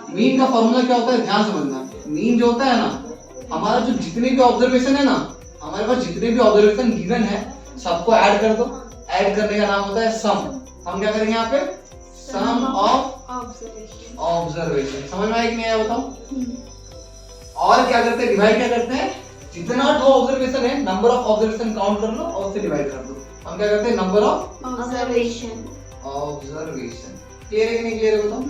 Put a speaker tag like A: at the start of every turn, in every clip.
A: Mean का formula क्या होता है, ध्यान समझना। मीन जो होता है ना, हमारा जो जितने भी ऑब्जर्वेशन है ना, हमारे पास जितने भी ऑब्जर्वेशन गिवन है सबको ऐड कर दो। ऐड करने का नाम होता है सम। हम क्या करेंगे यहाँ पे, सम ऑफ ऑब्जर्वेशन। समझ में आया कि नहीं आया बताओ। और क्या करते हैं, डिवाइड क्या करते हैं, जितना दो ऑब्जर्वेशन है नंबर ऑफ ऑब्जर्वेशन काउंट कर लो और उससे डिवाइड कर दो। हम क्या करते हैं, नंबर ऑफ
B: ऑब्जर्वेशन।
A: क्लियर है कि नहीं क्लियर है बताओ।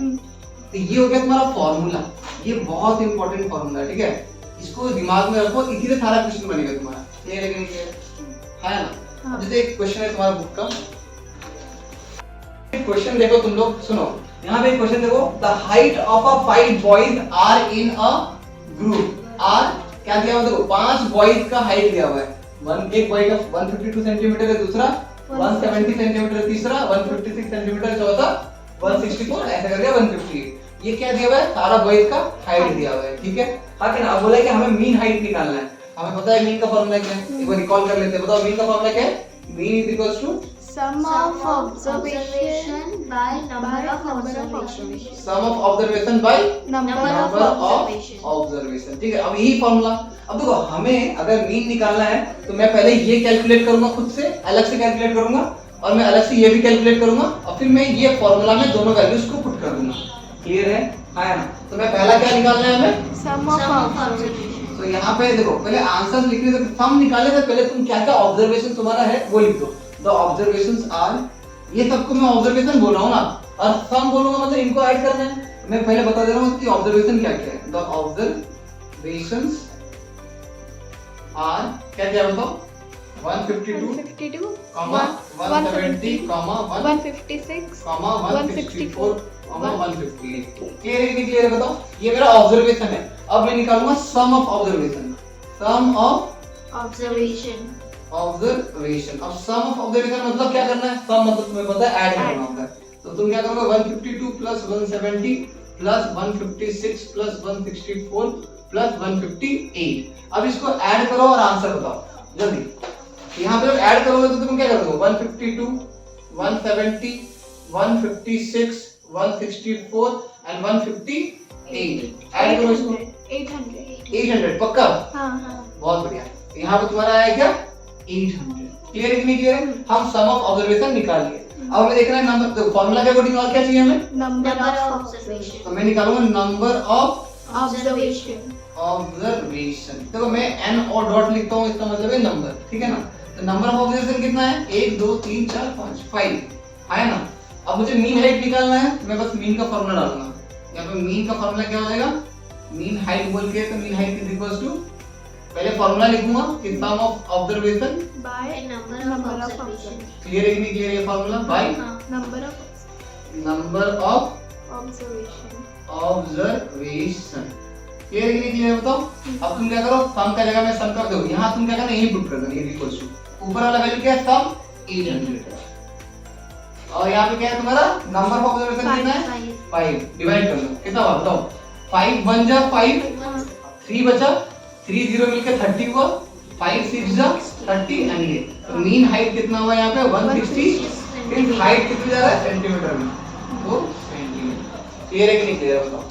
A: तो ये हो गया तुम्हारा फॉर्मूला। ये बहुत इंपॉर्टेंट फॉर्मूला है, ठीक है, इसको दिमाग में रखो, इसी से सारा क्वेश्चन बनेगा तुम्हारा। क्लियर है कि नहीं क्लियर है ना। अब जैसे एक क्वेश्चन है तुम्हारा बुक का, क्वेश्चन देखो तुम लोग, सुनो। यहाँ पे क्वेश्चन देखो, the height of a 5 boys are in a group are, क्या दिया हुआ देखो, 5 बॉयज का हाइट दिया हुआ है। एक बॉय का 152 सेंटीमीटर है, दूसरा 170 सेंटीमीटर, तीसरा 156 सेंटीमीटर, चौथा 164, ऐसा करके 158। ये क्या दिया हुआ है, सारा बॉयज का हाइट दिया हुआ है, ठीक है। हाँ कि ना, बोला है कि हमें मीन हाइट निकालना है। हमें पता है मीन का फॉर्मूला क्या है, एक बार रिकॉल कर लेते हैं। बताओ मीन का फॉर्मूला क्या है, mean is equals to
B: Sum of observation by number of observation.
A: Sum of observation by
B: Number of observation.
A: Observation, ठीक है। अब यही फॉर्मूला, अब देखो हमें अगर मीन निकालना है तो मैं पहले ये कैलकुलेट करूंगा, खुद से अलग से कैलकुलेट करूंगा, और मैं अलग से ये भी कैलकुलेट करूंगा, और फिर मैं ये फॉर्मूला में दोनों वैल्यूज को पुट कर दूंगा। क्लियर है, हाँ ना। तो मैं पहला क्या निकालना है हमें,
B: Sum of observation.
A: तो यहाँ पे देखो, पहले आंसर लिखने से सम निकाले से पहले तुम क्या क्या ऑब्जर्वेशन तुम्हारा है वो लिख दो। द ऑब्जर्वेशंस आर, ये सबको मैं ऑब्जर्वेशन बोल रहा हूँ ना, और सम बोलूंगा मतलब इनको ऐड करना है। मैं पहले बता दे रहा हूँ कि ऑब्जर्वेशन क्या क्या है। द ऑब्जर्वेशंस आर, क्या क्या बताओ, 152,
B: 152,
A: 170,
B: 156,
A: 164, 158। क्लियर है कि क्लियर है बताओ। ये मेरा ऑब्जर्वेशन है। अब मैं निकालूंगा sum of observation. Sum of
B: observation.
A: Observation. अब सम ऑफ ऑब्जर्वेशन मतलब क्या करना है, सम मतलब तुम्हें पता है ऐड करना होता है। तो तुम क्या करोगे, 152 प्लस 170 प्लस 156 प्लस 164 प्लस 158। अब इसको ऐड करो और आंसर बताओ जल्दी। यहाँ पे जब ऐड करोगे तो तुम क्या करोगे, 152, 170, 156, 164 एंड 158। ऐड करो इसको, 800 पक्का। बहुत बढ़िया। यहाँ पे तुम्हारा आया क्या, 800। क्लियर है कि नहीं क्लियर है। हम सम ऑफ ऑब्जर्वेशन निकाल लिए। अब हमें देखना है नंबर, देखो फॉर्मूला के अकॉर्डिंग और क्या चाहिए हमें,
B: Number of observation.
A: तो मैं निकालूंगा नंबर ऑफ
B: Observation.
A: ऑब्जर्वेशन। देखो मैं n और डॉट लिखता हूँ, इसका मतलब है नंबर, ठीक है ना। तो नंबर ऑफ ऑब्जर्वेशन कितना है, 1 2 3 4 5 5 है ना। अब मुझे मीन हाइट निकालना है, तो मैं बस मीन का फॉर्मूला डालूंगा। यहाँ पे मीन का फॉर्मूला क्या हो जाएगा, मीन हाइट बोल के, तो mean height is equals to, पहले फॉर्मूला लिखूंगा कि sum of observation
B: By number of observation.
A: Clear है कि नहीं क्लियर है, formula by
B: Number of
A: number of
B: observation.
A: Observation. Clear है कि नहीं क्लियर है बताओ। अब तुम क्या करो, सम का जगह में सम कर दो, यहाँ तुम क्या करना, यही पुट कर देना, ये इक्वल्स टू ऊपर वाला वैल्यू क्या है, सम 800, और यहाँ पे क्या है तुम्हारा नंबर ऑफ ऑब्जर्वेशन कितना है, 5। डिवाइड कर लो, कितना हुआ बताओ, 5 1 जा 5, 3 बचा, 3 0 मिलकर 30 हुआ, 5 6 जा 30 एंड ये तो मीन हाइट कितना हुआ यहाँ पे 160। फिर हाइट कितनी जा रहा है सेंटीमीटर में, तो सेंटीमीटर। क्लियर है कि नहीं क्लियर है बताओ।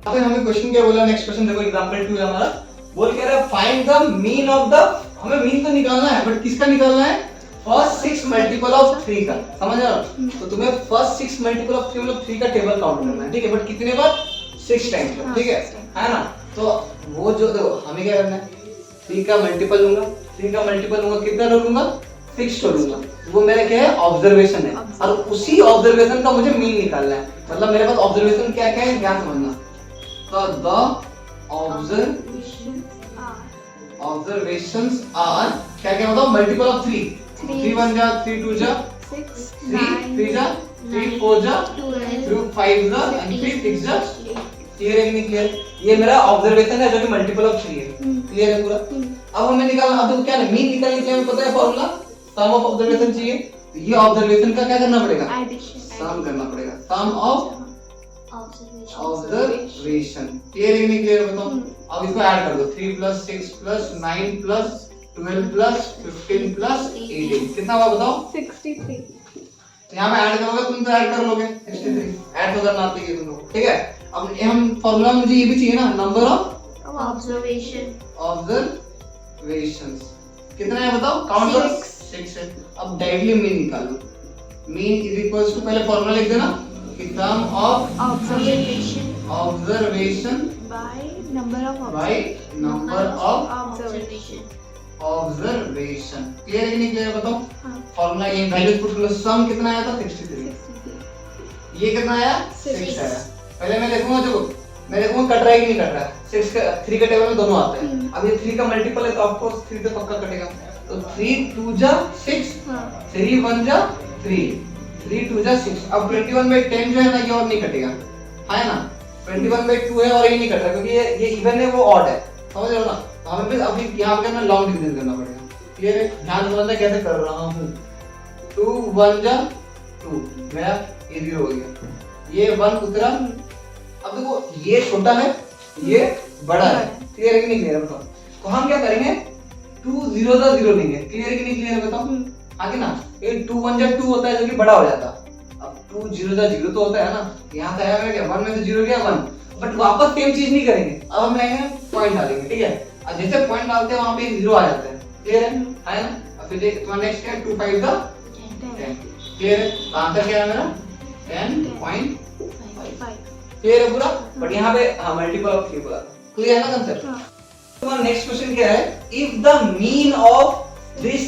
A: अब हमें क्वेश्चन क्या बोला, नेक्स्ट क्वेश्चन देखो, एग्जांपल 2 है हमारा। बोल कह रहा है find the mean of the, हमें मीन तो निकालना है बट किसका निकालना है, फर्स्ट 6 मल्टीपल ऑफ 3 का। समझ रहे हो, तो तुम्हें फर्स्ट 6 मल्टीपल ऑफ 3 मतलब 3 का टेबल काउंट करना है, ठीक है, बट कितने बार, 6 टाइम्स, ठीक है ना। तो वो जो देखो हमें क्या करना है, 3 का मल्टीपल लूंगा, 3 का मल्टीपल लूंगा, कितना लूंगा, 6 लूंगा। वो मेरा क्या है, ऑब्जर्वेशन है, और उसी ऑब्जर्वेशन का मुझे मीन निकालना है। मतलब मेरे पास ऑब्जर्वेशन क्या क्या है, ध्यान समझना। तो द ऑब्जर्वेशंस आर क्या क्या बताओ, मल्टीपल ऑफ 3, 3 1 जा 3 2 जा
B: 6
A: 3 3 जा 3 4 जा 3 5 जा एंड 3 6 जा। क्लियर है कि नहीं क्लियर। ये मेरा ऑब्जर्वेशन है जो कि मल्टीपल ऑफ 3 है। क्लियर है पूरा। अब हमें निकालना, अब क्या है, मीन निकालने के लिए हमें पता है फॉर्मूला, सम ऑफ ऑब्जर्वेशन चाहिए। तो ये ऑब्जर्वेशन का क्या करना पड़ेगा, सम करना पड़ेगा, सम ऑफ ऑब्जर्वेशन। क्लियर है कि नहीं क्लियर बताओ। अब इसको ऐड कर दो, 3 + 6 + 9 + 12 + 15 + 18 कितना हुआ बताओ,
B: 63।
A: यहाँ में ऐड करोगे तुम तो ऐड कर लोगे 63 ऐड तो करना आती है तुमको, ठीक है। अब हम फॉर्मूला मुझे ये भी चाहिए ना, नंबर ऑफ ऑब्जर्वेशंस कितना है बताओ, काउंट करो 6 है। अब डायरेक्टली मीन निकालो, मीन इज इक्वल्स टू पहले फॉर्मूला लिख देना कि sum of observation
B: by number of
A: by number of
B: observation.
A: Observation. Clear है कि नहीं क्लियर बताओ।
B: हाँ.
A: फॉर्मूला ये वैल्यूज पुट करो, सम कितना आया था 63, ये कितना आया 6 आया। पहले मैं लिखूंगा, जो मैं लिखूंगा कट रहा है कि नहीं कट रहा है, 6 का 3 का टेबल में दोनों आते हैं। अब ये 3 का मल्टीपल है तो ऑफ कोर्स 3 से पक्का कटेगा, तो 3 2 जा 6, 3 1 जा 3, 3 2 जा 6। अब 21/10 जो है ना ये और नहीं कटेगा, है ना। 21/2 है और ये नहीं कट रहा क्योंकि ये इवन है वो ऑड है, समझ रहे हो ना। तो हमें भी अभी यहाँ पे करना लॉन्ग डिवीजन करना पड़ेगा। क्लियर है, ध्यान से समझना कैसे कर रहा हूँ। 2 1 जा 2, मेरा ये 0 हो गया, ये 1 उतरा। अब देखो ये छोटा है ये बड़ा है, क्लियर है कि नहीं क्लियर है बताओ। तो हम क्या करेंगे, 2 0 जा 0 लेंगे, क्लियर है कि नहीं क्लियर है बताओ। आगे ना ये 2 1 जा 2 होता है जो कि बड़ा हो जाता है। अब 2 0 जा 0 तो होता है ना, यहाँ से आया क्या 1 में से 0 गया 1, बट वापस सेम चीज नहीं करेंगे। अब हम आएंगे पॉइंट डालेंगे, ठीक है। और जैसे पॉइंट डालते हैं वहां पे 0 आ जाता है, क्लियर है ना। और फिर तुम्हारा नेक्स्ट क्या है, 2 5 जा 10, क्लियर है। तो आंसर क्या है मेरा 10.5, क्लियर है पूरा। बट यहाँ पे हाँ मल्टीपल ऑफ 3 बोला, क्लियर है ना कंसेप्ट। तो नेक्स्ट क्वेश्चन क्या है, if the mean of this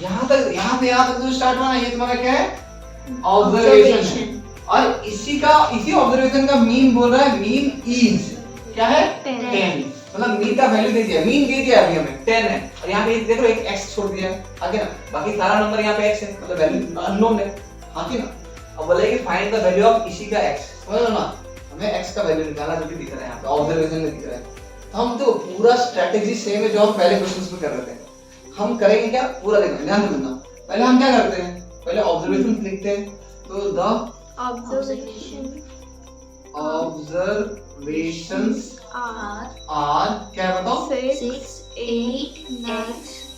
A: यहाँ तक जो स्टार्ट हुआ ना ये तुम्हारा क्या है, ऑब्जर्वेशन। और इसी ऑब्जर्वेशन का मीन बोल रहा है, मीन इज क्या है 10, मतलब मीन का वैल्यू दे दिया, मीन दे दिया अभी हमें 10 है। और यहाँ पे देखो एक x छोड़ दिया है, आगे ना बाकी सारा नंबर यहाँ पे x है, मतलब वैल्यू अननोन है, आगे ना। अब बोले कि फाइंड द वैल्यू ऑफ इसी का x, समझ लो ना, हमें x का वैल्यू निकालना जो कि दिख रहा है यहाँ पे ऑब्जर्वेशन में दिख रहा है। तो हम तो पूरा स्ट्रेटजी सेम है जो हम पहले क्वेश्चंस में कर रहे थे। हम करेंगे क्या, पूरा देखना, ध्यान से सुनना। पहले हम क्या करते हैं, पहले ऑब्जर्वेशन लिखते हैं। तो द ऑब्जर्वेशंस आर क्या है बताओ,
B: 6 8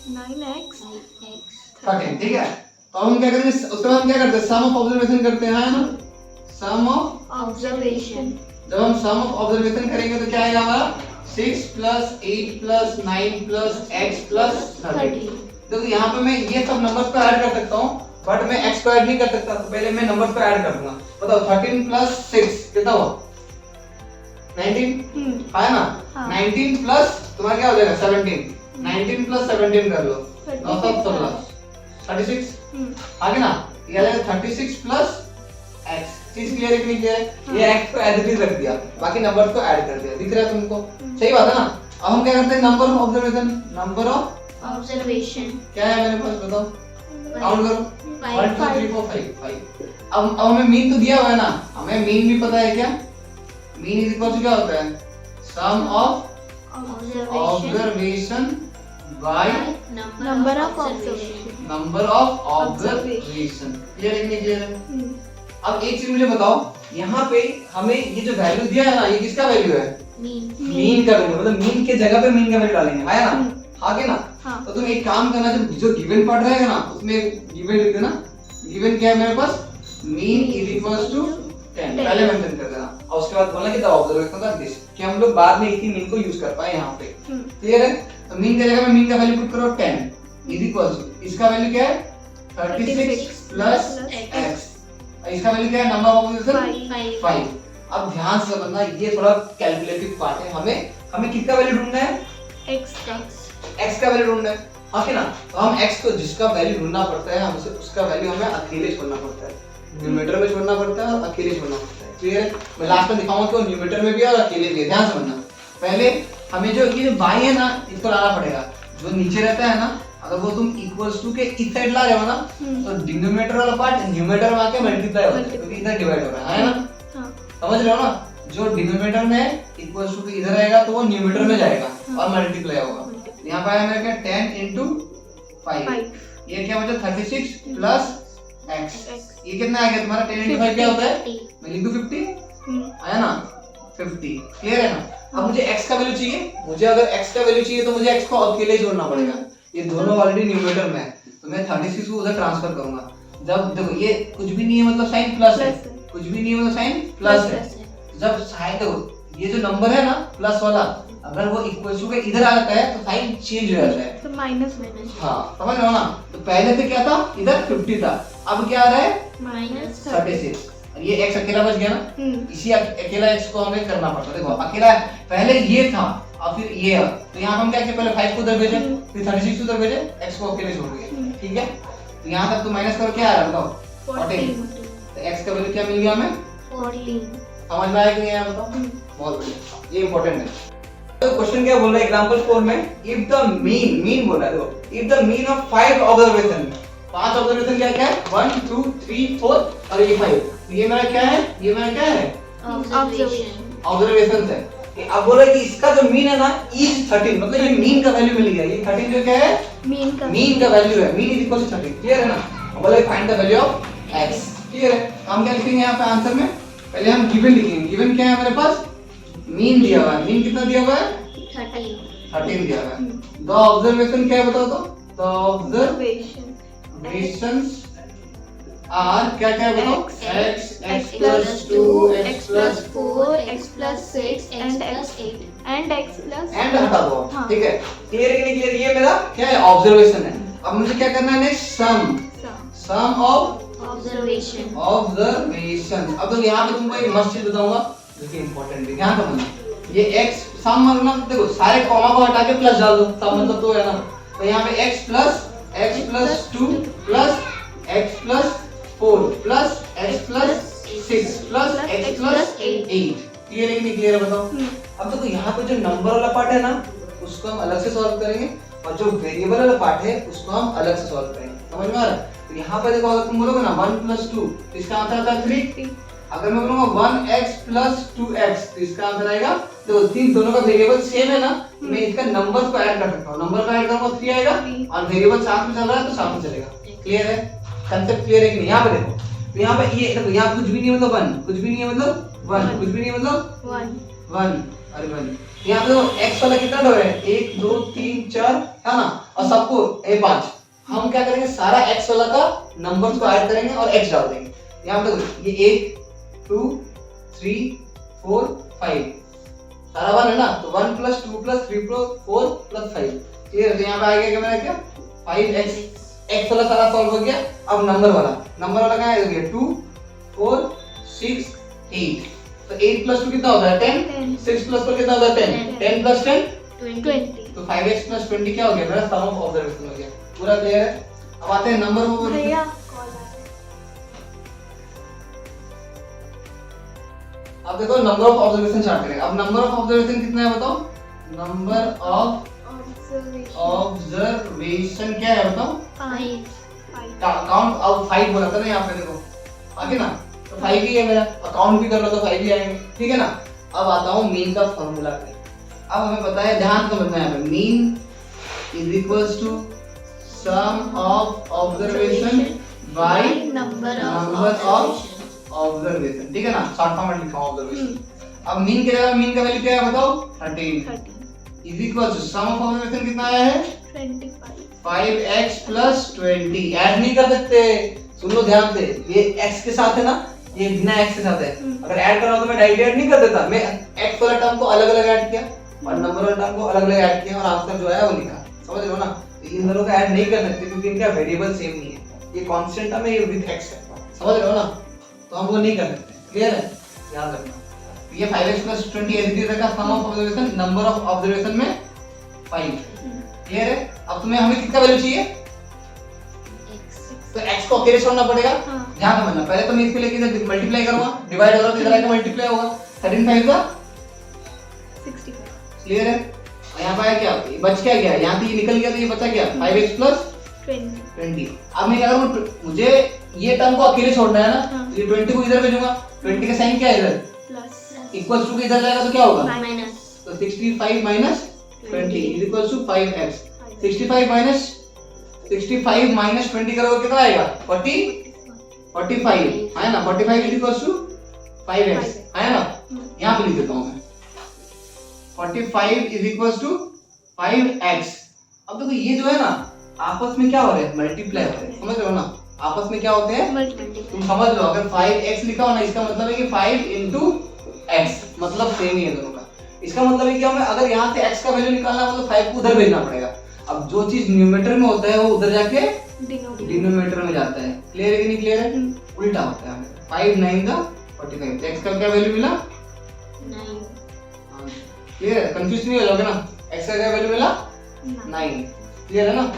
B: 9x
A: 13, ठीक है। तो हम क्या करेंगे, उसके बाद हम क्या करते हैं, सम ऑफ ऑब्जर्वेशन करते हैं, है ना। सम ऑफ
B: observation.
A: जब हम सम ऑफ ऑब्जर्वेशन करेंगे तो क्या आएगा हमारा 6 + 8 + 9 + x + 30। देखो यहाँ पे मैं ये सब नंबर्स को ऐड कर सकता हूँ, बट मैं x को ऐड नहीं कर सकता। तो पहले मैं नंबर्स को ऐड कर दूंगा। बताओ 13 + 6 कितना हुआ 19, है ना। 19 प्लस तुम्हारा क्या हो जाएगा 17, 19 + 17 कर लो 9 7 16 36, आगे ना ये आ जाएगा 36 + x। चीज क्लियर है कि नहीं क्लियर है। ये x को एज इट इज रख दिया, बाकी नंबर्स को ऐड कर दिया, दिख रहा है तुमको, सही बात है ना। अब हम क्या करते हैं, number of observation, number of
B: Observation.
A: क्या है मेरे पास बताओ, काउंट करो 1 2 3 4 5। अब हमें मीन तो दिया हुआ है ना, हमें मीन भी पता है क्या, मीन इज इक्वल टू क्या होता है, sum of observation by
B: Number of observation.
A: Number of observation. Clear है कि नहीं क्लियर है। अब एक चीज मुझे बताओ, यहाँ पे हमें ये जो वैल्यू दिया है ना, ये किसका वैल्यू है, मीन का वैल्यू, मतलब मीन के जगह पे मीन का वैल्यू डालेंगे, है ना, आगे ना। तो तुम एक काम करना, जो गिवन पार्ट रहेगा ना उसमें गिवन लिख देना। गिवन क्या है मेरे पास, मीन इज इक्वल्स टू 10 पहले मेंशन कर देना, और उसके बाद बोलना कि द ऑब्जर्वेशन ऑफ दिस, कि हम लोग बाद में इसी मीन को यूज कर पाए यहाँ पे। क्लियर है। तो मीन की जगह में मीन का वैल्यू पुट करो 10 इज इक्वल्स टू, इसका वैल्यू क्या है 36 प्लस x, इसका वैल्यू क्या है, नंबर ऑफ ऑब्जर्वेशन 5। अब ध्यान से समझना, ये थोड़ा कैलकुलेटिव पार्ट है। हमें किसका वैल्यू ढूंढना है, x का वैल्यू ढूंढना है, ओके ना। तो हम x को जिसका वैल्यू ढूंढना पड़ता है, हमसे उसका वैल्यू हमें अकेले छोड़ना पड़ता है, न्यूमरेटर में छोड़ना पड़ता है और अकेले छोड़ना पड़ता है। क्लियर है। मैं लास्ट में दिखाऊंगा कि न्यूमरेटर में भी और अकेले भी है, ध्यान समझना। पहले हमें जो ये y है ना इसको लाना पड़ेगा, जो नीचे रहता है ना, अगर वो तुम इक्वल्स टू के इस साइड ला रहे हो ना, तो डिनोमिनेटर वाला पार्ट न्यूमरेटर में आके मल्टीप्लाई होता है, क्योंकि इधर डिवाइड हो रहा है ना, समझ रहे हो ना। जो डिनोमिनेटर में इक्वल्स टू के इधर आएगा तो वो न्यूमरेटर में जाएगा और मल्टीप्लाई होगा। यहाँ पे आया मेरा क्या 10 × 5, ये क्या बचा 36 प्लस x, ये कितना आ गया तुम्हारा 10 × 5 क्या होता है, मैं लिख दूं 50, आया ना 50। क्लियर है ना। अब मुझे x का वैल्यू चाहिए, मुझे अगर x का वैल्यू चाहिए तो मुझे x को अकेले जोड़ना पड़ेगा, ये दोनों ऑलरेडी न्यूमरेटर में है, तो मैं 36 को उधर ट्रांसफर करूंगा। जब देखो ये कुछ भी नहीं है मतलब साइन प्लस है, कुछ भी नहीं है मतलब साइन प्लस है। जब साइन देखो ये जो नंबर है ना प्लस वाला, अगर वो इक्वल टू के इधर आ जाता है तो साइन चेंज हो जाता है,
B: तो माइनस
A: हाँ समझ रहे हो ना। तो पहले से क्या था, इधर 50 था, अब क्या आ रहा है
B: माइनस
A: 36। ये x अकेला बच गया ना, इसी अकेला x को हमें करना पड़ता। देखो अकेला पहले ये था और फिर ये है, तो यहाँ हम क्या किया, पहले 5 को उधर भेजे, फिर 36 उधर भेजे, x को अकेले छोड़ दिए, ठीक है। तो यहाँ तक तो माइनस करो क्या आ रहा है बताओ, 14। तो x का वैल्यू क्या मिल गया हमें
B: 14।
A: समझ में आया कि नहीं आया बताओ, बहुत बढ़िया, ये इंपॉर्टेंट है। तो क्वेश्चन क्या बोल रहा है एग्जांपल 4 में, इफ द मीन बोला है, देखो if the mean of 5 observation, 5 observation क्या क्या है 1 2 3 4 और ये 5, तो ये मेरा क्या है, ये मेरा क्या है ऑब्जर्वेशन है। अब बोला कि इसका जो मीन है ना इज 13, मतलब ये मीन का वैल्यू मिल गया, ये 13 जो क्या है मीन का वैल्यू है, mean is equal to 13, clear है ना। अब बोला find the value of x, clear है। हम क्या लिखेंगे यहाँ पे आंसर में, पहले हम गिवन लिखेंगे, गिवन क्या है हमारे पास, मीन दिया हुआ है, मीन कितना दिया हुआ है 13 दिया हुआ है। द ऑब्जर्वेशन क्या है बताओ तो, द ऑब्जर्वेशंस आर क्या क्या है बताओ, x x plus 2 x plus
B: 4 x plus 6 and x 8 and x plus
A: and हटा दो,
B: हाँ।
A: ठीक है। क्लियर है कि नहीं क्लियर, ये मेरा क्या है ऑब्जर्वेशन है। अब मुझे क्या करना है नेक्स्ट, सम ऑफ
B: ऑब्जर्वेशन।
A: अब तो यहाँ पे तुमको एक मस्त चीज बताऊंगा जो कि इंपॉर्टेंट है, ध्यान रखना। ये x सम मतलब देखो सारे कॉमा को हटा के प्लस डाल दो, सम मतलब तो है ना। तो यहाँ पे x plus 2 plus x plus 4 plus x plus 6 plus x plus 8, clear है कि नहीं क्लियर है बताओ। अब देखो यहाँ पे जो नंबर वाला पार्ट है ना उसको हम अलग से सॉल्व करेंगे और जो वेरिएबल वाला पार्ट है उसको हम अलग से सॉल्व करेंगे, समझ में आ रहा है। तो यहाँ पे देखो अगर तुम बोलोगे ना 1 plus 2 तो इसका आंसर आता है 3। अगर मैं बोलूंगा 1x plus 2x तो इसका आंसर आएगा, तो तीन दोनों का वेरिएबल सेम है ना, मैं इसका नंबर्स को ऐड कर सकता हूँ, नंबर को ऐड करूंगा 3 आएगा और वेरिएबल साथ में चल रहा है तो साथ में चलेगा, क्लियर है, कंसेप्ट क्लियर है कि नहीं। यहाँ पे देखो, तो यहाँ पे ये देखो यहाँ कुछ भी नहीं मतलब 1, कुछ भी नहीं है मतलब 1, कुछ भी नहीं है मतलब 1 अरे 1। यहाँ पे देखो x वाला कितना हो रहा है 1 2 3 4 है ना, और सबको a 5। हम क्या करेंगे सारा x वाला का नंबर्स को ऐड करेंगे और x डाल देंगे। यहाँ पे देखो ये 1 2 3 4 5 सारा 1 है ना, तो 1 plus 2 plus 3 plus 4 plus 5, clear है। तो यहाँ पे आ गया मेरा क्या 5x, x वाला सारा सॉल्व हो गया। अब नंबर वाला क्या है 2 4 6 8, तो 8 plus 2 कितना होता है 10, 6 plus 4 कितना होता है 10, 10 plus 10
B: 20,
A: तो 5x plus 20 क्या हो गया मेरा सम ऑफ ऑब्जर्वेशन हो गया, पूरा क्लियर है। अब आते हैं नंबर ऑफ,
B: भैया
A: अब देखो नंबर ऑफ ऑब्जर्वेशन स्टार्ट करेंगे। अब नंबर ऑफ ऑब्जर्वेशन कितना है बताओ, नंबर ऑफ ऑब्जर्वेशन क्या है बताओ,
B: 5
A: काउंट अब 5 बोला था ना यहाँ पे देखो आगे ना, तो 5 ही है मेरा, अकाउंट भी कर लो तो 5 ही आएंगे, ठीक है ना। अब आता हूँ मीन का फॉर्मूला पे। अब हमें पता है, ध्यान से समझना है, mean is equals to sum of observation by
B: number
A: of observation, ठीक है ना, शॉर्ट फॉर्म में लिखा हूं ऑब्जर्वेशन। अब मीन के जगह मीन का वैल्यू क्या है बताओ 13 is equal to sum of observation कितना आया है 5x plus 20। ऐड नहीं कर सकते, सुन लो ध्यान से, ये x के साथ है ना, ये बिना x के साथ है। अगर ऐड करना हो तो मैं डायरेक्ट ऐड नहीं कर देता, मैं x वाला टर्म को अलग अलग ऐड किया और नंबर वाला टर्म को अलग अलग ऐड किया और आंसर जो आया वो लिखा, समझ रहे हो ना। तो इन दोनों को ऐड नहीं कर सकते क्योंकि इनका वेरिएबल सेम नहीं है, ये कांस्टेंट टर्म है, ये विद x है, समझ रहे हो ना, तो हम वो नहीं कर सकते, क्लियर है, याद रखना। ये 5x plus 20 ऐसे रखा sum of observation, number of observation में 5, क्लियर है। अब तुम्हें हमें कितना वैल्यू चाहिए, तो x को अकेले छोड़ना पड़ेगा, ध्यान समझना। पहले तो मैं इसको लेके इधर मल्टीप्लाई करूंगा, डिवाइड होगा तो इधर आके मल्टीप्लाई होगा, 13 5 का 65, क्लियर है। और यहाँ पे क्या बच क्या गया, यहाँ से ये निकल गया तो ये बचा क्या 5x plus 20। अब मैं क्या करूँ, मुझे ये टर्म को अकेले छोड़ना है ना, तो ये 20 को इधर भेजूंगा, 20 का साइन क्या है इधर प्लस, इक्वल्स टू के इधर जाएगा तो क्या होगा माइनस, तो 65 minus 20 is equals to 5x। 65 minus 20 करोगे कितना आएगा 45 है ना, 45 is equals to 5x है ना, यहाँ पे लिख देता हूँ मैं 45 is equals to 5x। अब देखो ये जो है ना आपस में क्या हो रहा है मल्टीप्लाई हो रहा है, समझ रहे हो ना, आपस में क्या होते हैं, तुम समझ लो, अगर 5x लिखा हो ना, इसका मतलब है कि 5 into x, मतलब सेम ही है दोनों का। इसका मतलब है कि हमें अगर यहाँ से x का वैल्यू निकालना है, मतलब 5 को उधर भेजना पड़ेगा। अब जो चीज न्यूमरेटर में होता है वो उधर जाके डिनोमिनेटर में जाता है। क्लियर है कि नहीं क्लियर है? उल्टा होता है। 5 9 का 45, x का क्या वैल्यू मिला?
B: 9।
A: क्लियर है? कंफ्यूज नहीं हो जाओगे ना, x का क्या वैल्यू मिला? 9। क्लियर है ना?